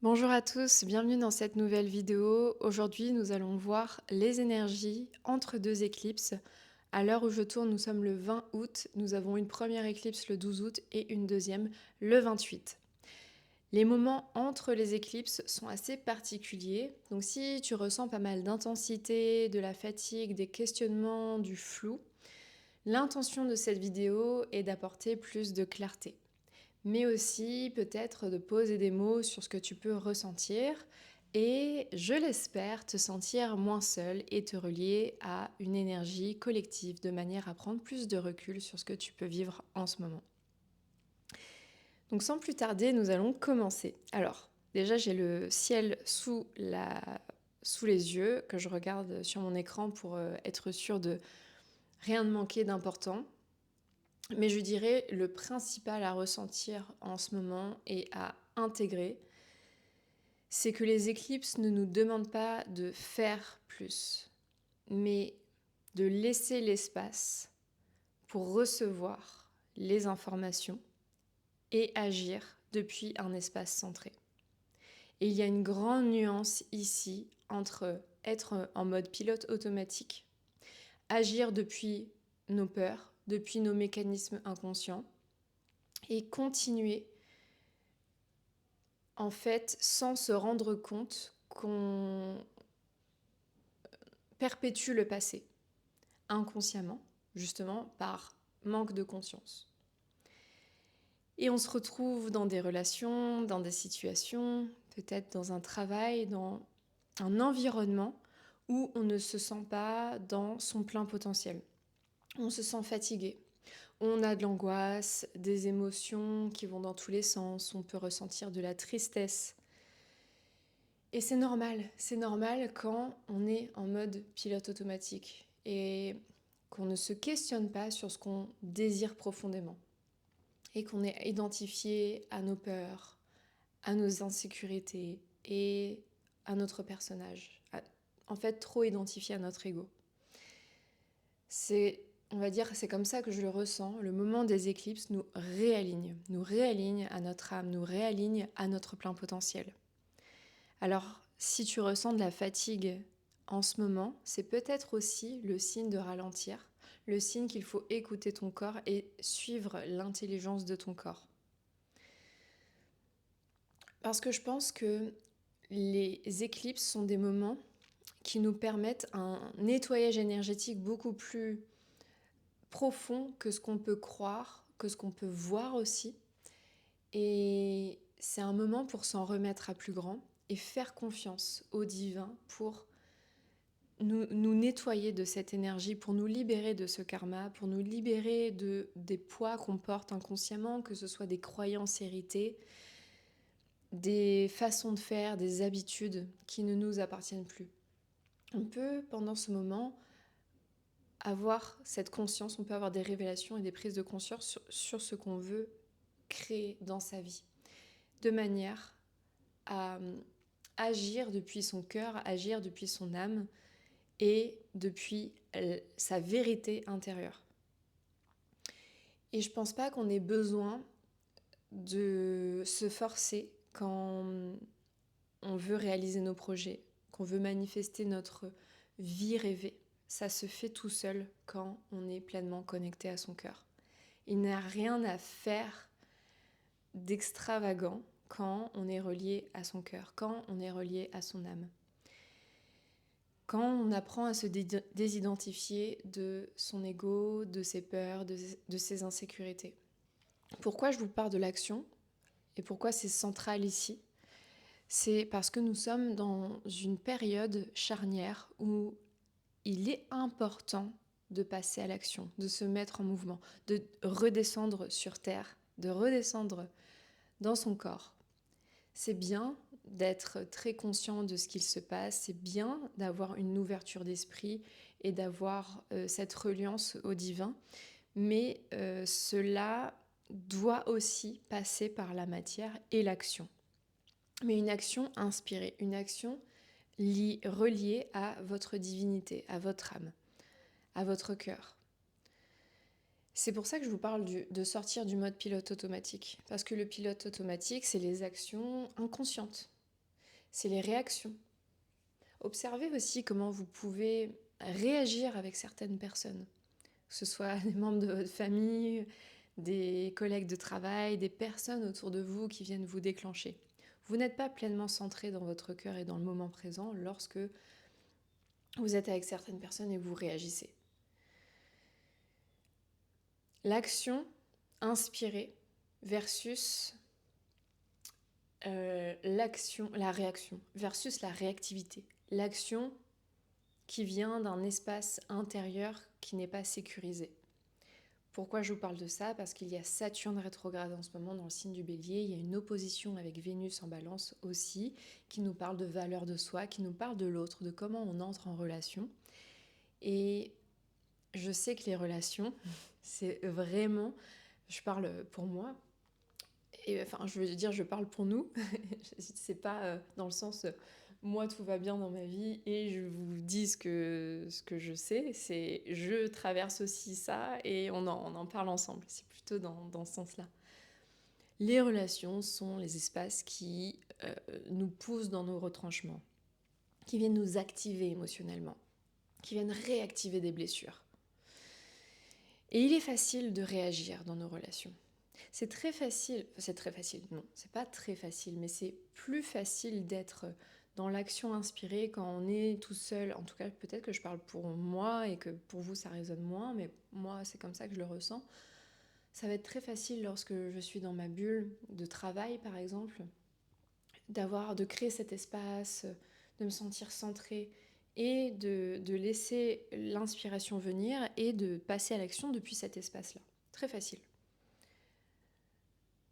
Bonjour à tous, bienvenue dans cette nouvelle vidéo. Aujourd'hui, nous allons voir les énergies entre deux éclipses. À l'heure où je tourne, nous sommes le 20 août. Nous avons une première éclipse le 12 août et une deuxième le 28. Les moments entre les éclipses sont assez particuliers. Donc si tu ressens pas mal d'intensité, de la fatigue, des questionnements, du flou, l'intention de cette vidéo est d'apporter plus de clarté, mais aussi peut-être de poser des mots sur ce que tu peux ressentir et, je l'espère, te sentir moins seul et te relier à une énergie collective de manière à prendre plus de recul sur ce que tu peux vivre en ce moment. Donc sans plus tarder, nous allons commencer. Alors, déjà j'ai le ciel sous les yeux que je regarde sur mon écran pour être sûre de rien de manquer d'important. Mais je dirais le principal à ressentir en ce moment et à intégrer, c'est que les éclipses ne nous demandent pas de faire plus, mais de laisser l'espace pour recevoir les informations et agir depuis un espace centré. Et il y a une grande nuance ici entre être en mode pilote automatique, agir depuis nos peurs, depuis nos mécanismes inconscients, et continuer en fait sans se rendre compte qu'on perpétue le passé inconsciemment, justement par manque de conscience. Et on se retrouve dans des relations, dans des situations, peut-être dans un travail, dans un environnement où on ne se sent pas dans son plein potentiel. On se sent fatigué, on a de l'angoisse, des émotions qui vont dans tous les sens, on peut ressentir de la tristesse. Et c'est normal quand on est en mode pilote automatique et qu'on ne se questionne pas sur ce qu'on désire profondément et qu'on est identifié à nos peurs, à nos insécurités et à notre personnage. En fait, trop identifié à notre ego. On va dire, c'est comme ça que je le ressens. Le moment des éclipses nous réaligne à notre âme, nous réaligne à notre plein potentiel. Alors, si tu ressens de la fatigue en ce moment, c'est peut-être aussi le signe de ralentir, le signe qu'il faut écouter ton corps et suivre l'intelligence de ton corps. Parce que je pense que les éclipses sont des moments qui nous permettent un nettoyage énergétique beaucoup plus profond que ce qu'on peut croire, que ce qu'on peut voir aussi. Et c'est un moment pour s'en remettre à plus grand et faire confiance au divin pour nous nettoyer de cette énergie, pour nous libérer de ce karma, pour nous libérer des poids qu'on porte inconsciemment, que ce soit des croyances héritées, des façons de faire, des habitudes qui ne nous appartiennent plus. On peut, pendant ce moment, avoir cette conscience, on peut avoir des révélations et des prises de conscience sur ce qu'on veut créer dans sa vie, de manière à agir depuis son cœur, agir depuis son âme et depuis sa vérité intérieure. Et je pense pas qu'on ait besoin de se forcer quand on veut réaliser nos projets, qu'on veut manifester notre vie rêvée. Ça se fait tout seul quand on est pleinement connecté à son cœur. Il n'y a rien à faire d'extravagant quand on est relié à son cœur, quand on est relié à son âme. Quand on apprend à se désidentifier de son ego, de ses peurs, de ses insécurités. Pourquoi je vous parle de l'action et pourquoi c'est central ici? C'est parce que nous sommes dans une période charnière où il est important de passer à l'action, de se mettre en mouvement, de redescendre sur terre, de redescendre dans son corps. C'est bien d'être très conscient de ce qu'il se passe, c'est bien d'avoir une ouverture d'esprit et d'avoir cette reliance au divin, mais cela doit aussi passer par la matière et l'action. Mais une action inspirée, une action reliée à votre divinité, à votre âme, à votre cœur. C'est pour ça que je vous parle de sortir du mode pilote automatique. Parce que le pilote automatique, c'est les actions inconscientes. c'est les réactions. Observez aussi comment vous pouvez réagir avec certaines personnes, que ce soit des membres de votre famille, des collègues de travail, des personnes autour de vous qui viennent vous déclencher. Vous n'êtes pas pleinement centré dans votre cœur et dans le moment présent lorsque vous êtes avec certaines personnes et vous réagissez. L'action inspirée versus la réaction versus la réactivité. L'action qui vient d'un espace intérieur qui n'est pas sécurisé. Pourquoi je vous parle de ça? Parce qu'il y a Saturne rétrograde en ce moment dans le signe du Bélier, il y a une opposition avec Vénus en Balance aussi, qui nous parle de valeur de soi, qui nous parle de l'autre, de comment on entre en relation. Et je sais que les relations, c'est vraiment, je parle pour moi, et enfin je veux dire je parle pour nous, c'est pas dans le sens moi tout va bien dans ma vie et je vous dis ce que je sais, c'est je traverse aussi ça et on en parle ensemble, c'est plutôt dans ce sens-là. Les relations sont les espaces qui nous poussent dans nos retranchements, qui viennent nous activer émotionnellement, qui viennent réactiver des blessures. Et il est facile de réagir dans nos relations. C'est très facile, non, c'est pas très facile, mais c'est plus facile d'être dans l'action inspirée quand on est tout seul. En tout cas, peut-être que je parle pour moi et que pour vous ça résonne moins, mais moi c'est comme ça que je le ressens. Ça va être très facile lorsque je suis dans ma bulle de travail par exemple, de créer cet espace, de me sentir centrée et de laisser l'inspiration venir et de passer à l'action depuis cet espace-là. Très facile.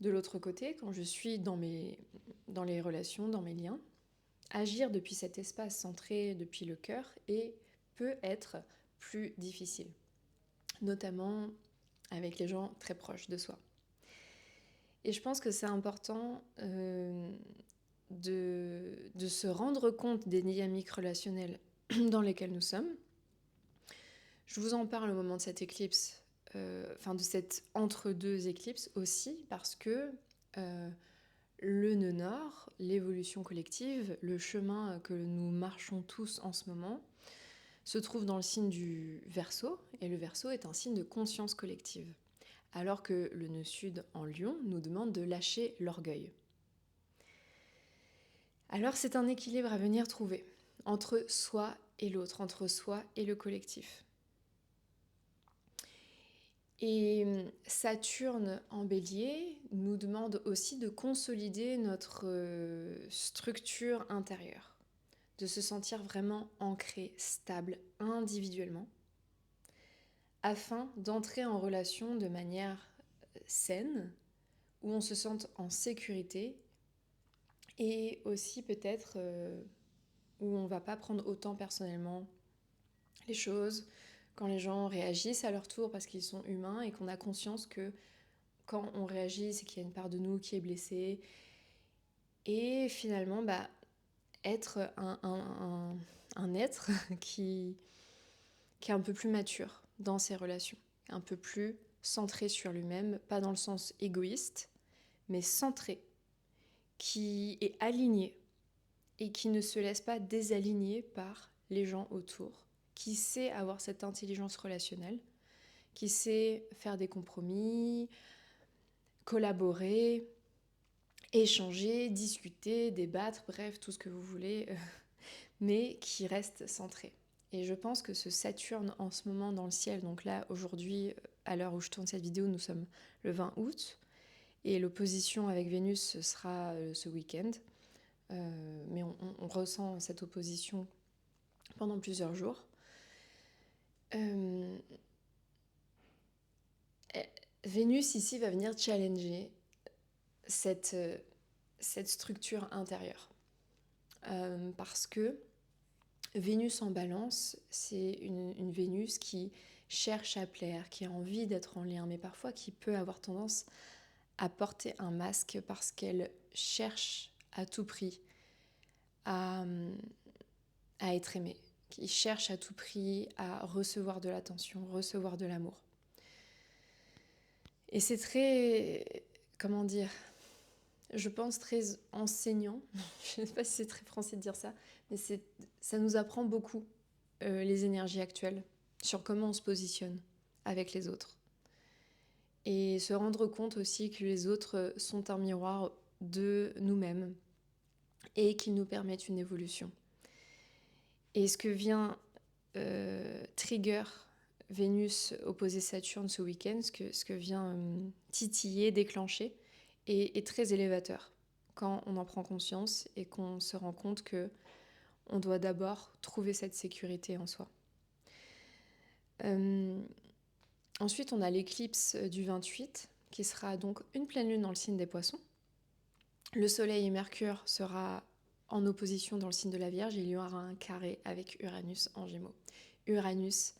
De l'autre côté, quand je suis dans les relations, dans mes liens, agir depuis cet espace centré depuis le cœur peut être plus difficile, notamment avec les gens très proches de soi. Et je pense que c'est important de se rendre compte des dynamiques relationnelles dans lesquelles nous sommes. Je vous en parle au moment de cette éclipse, de cette entre-deux éclipses aussi, parce que le nœud nord, l'évolution collective, le chemin que nous marchons tous en ce moment, se trouve dans le signe du Verseau, et le Verseau est un signe de conscience collective, alors que le nœud sud en Lion nous demande de lâcher l'orgueil. Alors c'est un équilibre à venir trouver entre soi et l'autre, entre soi et le collectif. Et Saturne en Bélier nous demande aussi de consolider notre structure intérieure, de se sentir vraiment ancré, stable, individuellement, afin d'entrer en relation de manière saine, où on se sente en sécurité, et aussi peut-être où on ne va pas prendre autant personnellement les choses, quand les gens réagissent à leur tour parce qu'ils sont humains et qu'on a conscience que quand on réagit, c'est qu'il y a une part de nous qui est blessée. Et finalement, être un être qui est un peu plus mature dans ses relations, un peu plus centré sur lui-même, pas dans le sens égoïste, mais centré, qui est aligné et qui ne se laisse pas désaligner par les gens autour, qui sait avoir cette intelligence relationnelle, qui sait faire des compromis, collaborer, échanger, discuter, débattre, bref, tout ce que vous voulez, mais qui reste centré. Et je pense que ce Saturne en ce moment dans le ciel, donc là aujourd'hui, à l'heure où je tourne cette vidéo, nous sommes le 20 août, et l'opposition avec Vénus ce sera ce week-end, mais on ressent cette opposition pendant plusieurs jours. Vénus ici va venir challenger cette structure intérieure. Parce que Vénus en Balance, c'est une Vénus qui cherche à plaire, qui a envie d'être en lien, mais parfois qui peut avoir tendance à porter un masque parce qu'elle cherche à tout prix à être aimée, qui cherche à tout prix à recevoir de l'attention, recevoir de l'amour. Et c'est très, comment dire, je pense, très enseignant. Je ne sais pas si c'est très français de dire ça, mais ça nous apprend beaucoup, les énergies actuelles, sur comment on se positionne avec les autres. Et se rendre compte aussi que les autres sont un miroir de nous-mêmes et qu'ils nous permettent une évolution. Et ce que vient trigger Vénus opposée Saturne ce week-end, ce que vient titiller, déclencher, est très élévateur quand on en prend conscience et qu'on se rend compte que on doit d'abord trouver cette sécurité en soi. Ensuite, on a l'éclipse du 28, qui sera donc une pleine lune dans le signe des Poissons. Le Soleil et Mercure sera en opposition dans le signe de la Vierge, et il y aura un carré avec Uranus en Gémeaux. Uranus,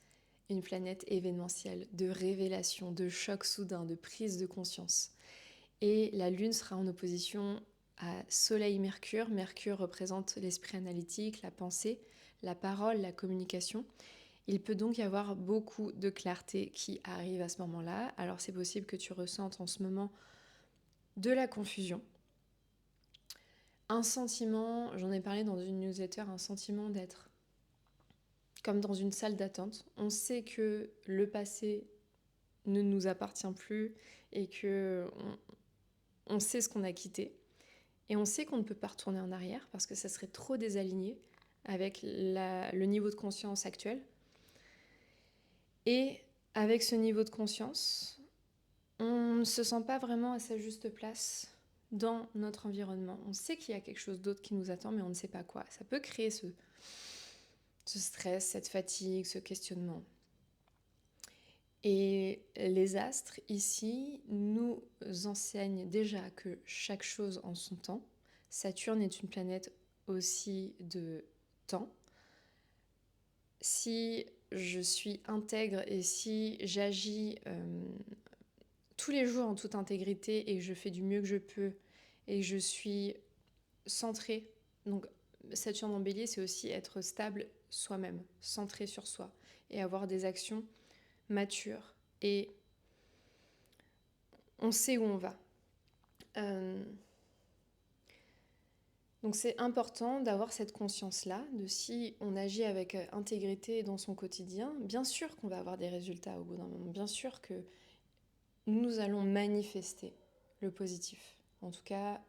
une planète événementielle, de révélation, de choc soudain, de prise de conscience. Et la Lune sera en opposition à Soleil-Mercure. Mercure représente l'esprit analytique, la pensée, la parole, la communication. Il peut donc y avoir beaucoup de clarté qui arrive à ce moment-là. Alors c'est possible que tu ressentes en ce moment de la confusion. Un sentiment, j'en ai parlé dans une newsletter, un sentiment d'être comme dans une salle d'attente. On sait que le passé ne nous appartient plus et que on sait ce qu'on a quitté. Et on sait qu'on ne peut pas retourner en arrière parce que ça serait trop désaligné avec le niveau de conscience actuel. Et avec ce niveau de conscience, on ne se sent pas vraiment à sa juste place dans notre environnement. On sait qu'il y a quelque chose d'autre qui nous attend, mais on ne sait pas quoi. Ça peut créer ce stress, cette fatigue, ce questionnement. Et les astres, ici, nous enseignent déjà que chaque chose en son temps. Saturne est une planète aussi de temps. Si je suis intègre et si j'agis tous les jours en toute intégrité et que je fais du mieux que je peux et que je suis centrée, donc Saturne en Bélier, c'est aussi être stable soi-même, centré sur soi et avoir des actions matures et on sait où on va. Donc c'est important d'avoir cette conscience-là, de si on agit avec intégrité dans son quotidien, bien sûr qu'on va avoir des résultats au bout d'un moment, bien sûr que nous allons manifester le positif, en tout cas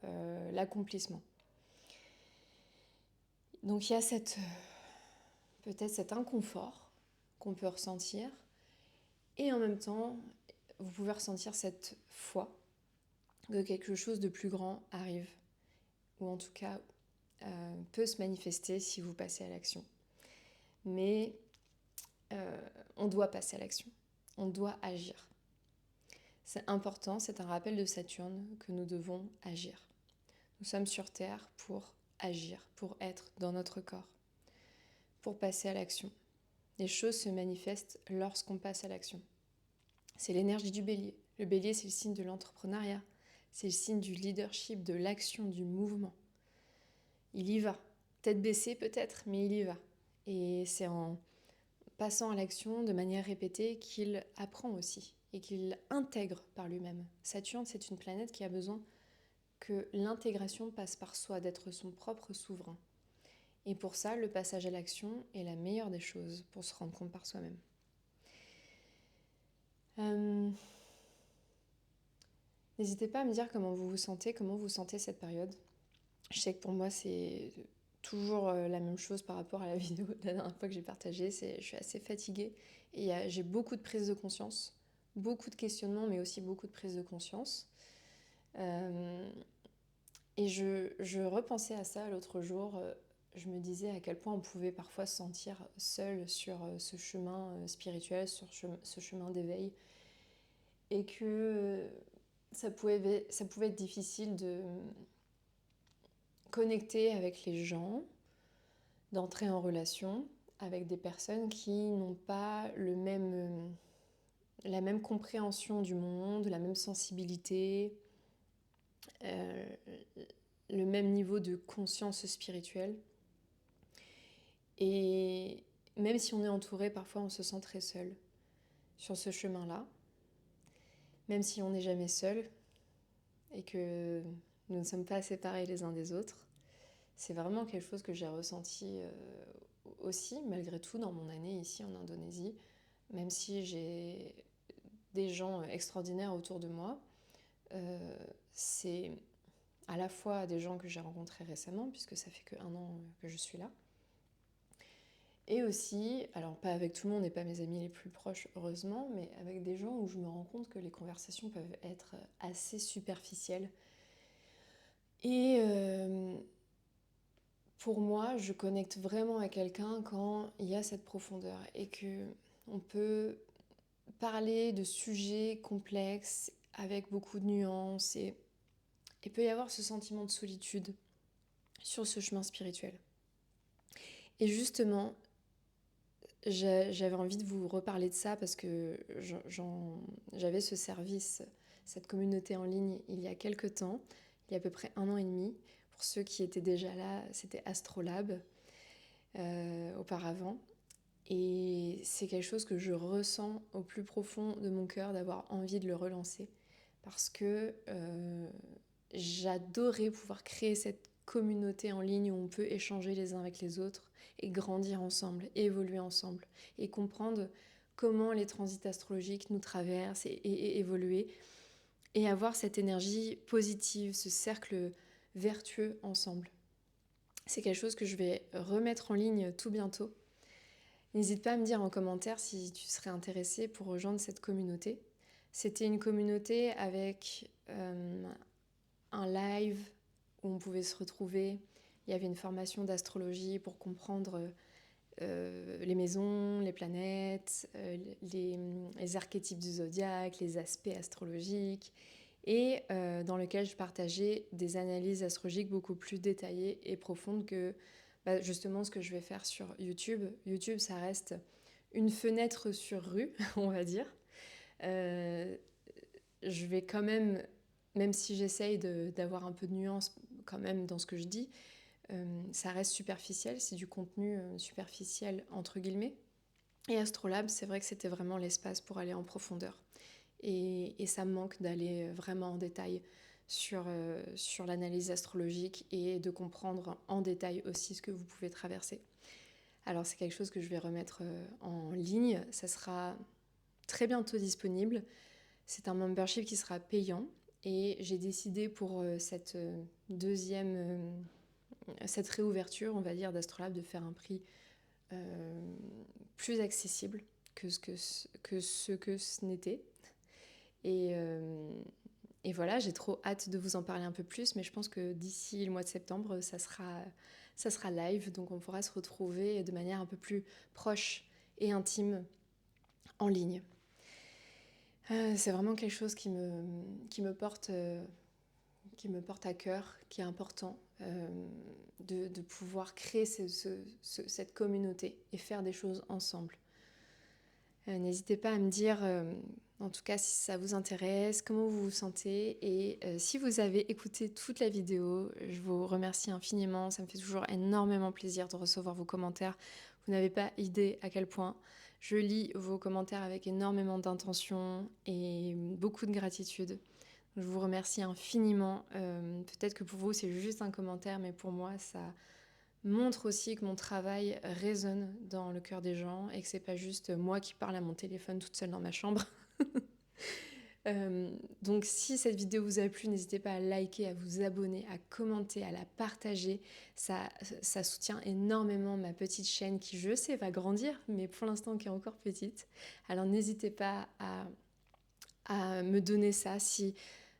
l'accomplissement. Donc il y a peut-être cet inconfort qu'on peut ressentir, et en même temps, vous pouvez ressentir cette foi que quelque chose de plus grand arrive, ou en tout cas peut se manifester si vous passez à l'action. Mais on doit passer à l'action, on doit agir. C'est important, c'est un rappel de Saturne que nous devons agir. Nous sommes sur Terre pour agir, pour être dans notre corps, pour passer à l'action. Les choses se manifestent lorsqu'on passe à l'action. C'est l'énergie du Bélier. Le Bélier, c'est le signe de l'entrepreneuriat, c'est le signe du leadership, de l'action, du mouvement. Il y va. Tête baissée peut-être, mais il y va. Et c'est en passant à l'action de manière répétée qu'il apprend aussi et qu'il intègre par lui-même. Saturne, c'est une planète qui a besoin que l'intégration passe par soi, d'être son propre souverain. Et pour ça, le passage à l'action est la meilleure des choses pour se rendre compte par soi-même. N'hésitez pas à me dire comment vous sentez cette période. Je sais que pour moi, c'est toujours la même chose par rapport à la vidéo de la dernière fois que j'ai partagée. Je suis assez fatiguée et j'ai beaucoup de prise de conscience, beaucoup de questionnements, mais aussi beaucoup de prise de conscience. Et je repensais à ça l'autre jour. Je me disais à quel point on pouvait parfois se sentir seul sur ce chemin spirituel, sur ce chemin d'éveil. Et que ça pouvait être difficile de connecter avec les gens, d'entrer en relation avec des personnes qui n'ont pas la même compréhension du monde, la même sensibilité, le même niveau de conscience spirituelle. Et même si on est entouré, parfois on se sent très seul sur ce chemin-là. Même si on n'est jamais seul et que nous ne sommes pas séparés les uns des autres. C'est vraiment quelque chose que j'ai ressenti aussi, malgré tout, dans mon année ici en Indonésie. Même si j'ai des gens extraordinaires autour de moi, c'est à la fois des gens que j'ai rencontrés récemment, puisque ça fait que 1 an que je suis là, et aussi, alors pas avec tout le monde et pas mes amis les plus proches, heureusement, mais avec des gens où je me rends compte que les conversations peuvent être assez superficielles. Et pour moi, je connecte vraiment à quelqu'un quand il y a cette profondeur et que on peut parler de sujets complexes avec beaucoup de nuances et il peut y avoir ce sentiment de solitude sur ce chemin spirituel. Et justement, j'avais envie de vous reparler de ça parce que j'avais ce service, cette communauté en ligne il y a quelques temps, il y a à peu près 1 an et demi. Pour ceux qui étaient déjà là, c'était Astrolabe auparavant. Et c'est quelque chose que je ressens au plus profond de mon cœur d'avoir envie de le relancer. Parce que j'adorais pouvoir créer cette communauté en ligne où on peut échanger les uns avec les autres et grandir ensemble, et évoluer ensemble et comprendre comment les transits astrologiques nous traversent et évoluer et avoir cette énergie positive, ce cercle vertueux ensemble. C'est quelque chose que je vais remettre en ligne tout bientôt. N'hésite pas à me dire en commentaire si tu serais intéressé pour rejoindre cette communauté. C'était une communauté avec un live où on pouvait se retrouver. Il y avait une formation d'astrologie pour comprendre les maisons, les planètes, les archétypes du zodiaque, les aspects astrologiques, et dans lequel je partageais des analyses astrologiques beaucoup plus détaillées et profondes que justement ce que je vais faire sur YouTube. YouTube, ça reste une fenêtre sur rue, on va dire. Je vais quand même si j'essaye d'avoir un peu de nuance quand même dans ce que je dis, ça reste superficiel, c'est du contenu superficiel entre guillemets. Et Astrolabe, c'est vrai que c'était vraiment l'espace pour aller en profondeur. Et ça me manque d'aller vraiment en détail sur l'analyse astrologique et de comprendre en détail aussi ce que vous pouvez traverser. Alors c'est quelque chose que je vais remettre en ligne, ça sera très bientôt disponible. C'est un membership qui sera payant et j'ai décidé pour cette réouverture, on va dire, d'Astrolabe de faire un prix plus accessible que ce que ce n'était. Et voilà, j'ai trop hâte de vous en parler un peu plus, mais je pense que d'ici le mois de septembre, ça sera live, donc on pourra se retrouver de manière un peu plus proche et intime en ligne. C'est vraiment quelque chose qui me porte à cœur, qui est important, de pouvoir créer cette communauté et faire des choses ensemble. N'hésitez pas à me dire, en tout cas si ça vous intéresse, comment vous vous sentez, et si vous avez écouté toute la vidéo, je vous remercie infiniment, ça me fait toujours énormément plaisir de recevoir vos commentaires. Vous n'avez pas idée à quel point je lis vos commentaires avec énormément d'intention et beaucoup de gratitude. Je vous remercie infiniment. Peut-être que pour vous c'est juste un commentaire, mais pour moi ça montre aussi que mon travail résonne dans le cœur des gens et que c'est pas juste moi qui parle à mon téléphone toute seule dans ma chambre. Donc si cette vidéo vous a plu, n'hésitez pas à liker, à vous abonner, à commenter, à la partager. Ça soutient énormément ma petite chaîne qui, je sais, va grandir, mais pour l'instant qui est encore petite. Alors n'hésitez pas à me donner ça si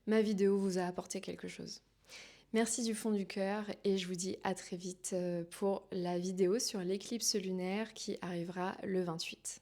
ma vidéo vous a apporté quelque chose. Merci du fond du cœur et je vous dis à très vite pour la vidéo sur l'éclipse lunaire qui arrivera le 28.